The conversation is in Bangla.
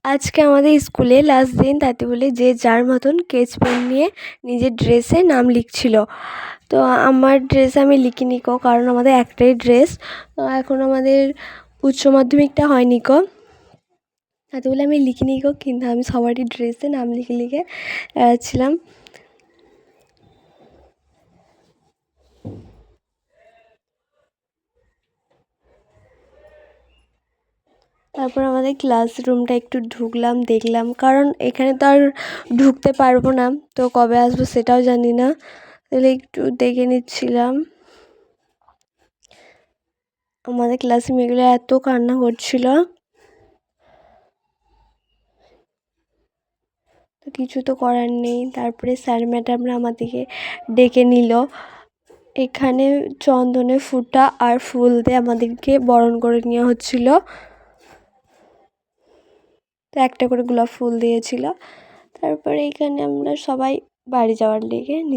আজকে আমাদের স্কুলে লাস্ট দিন, তাতে বলে যে যার মতন স্কেচ পেন নিয়ে নিজের ড্রেসে নাম লিখছিল। তো আমার ড্রেসে আমি লিখিনি কো, কারণ আমাদের একটাই ড্রেস। এখন আমাদের উচ্চ মাধ্যমিকটা হয়নি কো, তাতে বলে আমি লিখিনি কো, কিন্তু আমি সবারই ড্রেসে নাম লিখে লিখে ছিলাম। তারপর আমাদের ক্লাসরুমটা একটু ঢুকলাম, দেখলাম, কারণ এখানে তো আর ঢুকতে পারবো না, তো কবে আসবো সেটাও জানি না, তাহলে একটু দেখে নিচ্ছিলাম। আমাদের ক্লাসে মেয়েগুলো এত কান্না করছিল, তো কিছু তো করার নেই। তারপরে স্যার ম্যাডামরা আমাদেরকে ডেকে নিল, এখানে চন্দনে ফুটা আর ফুল দিয়ে আমাদেরকে বরণ করে নেওয়া হচ্ছিল। তো একটা করে গোলাপ ফুল দিয়েছিল। তারপরে এখানে আমরা সবাই বাড়ি যাওয়ার লেগে নিজে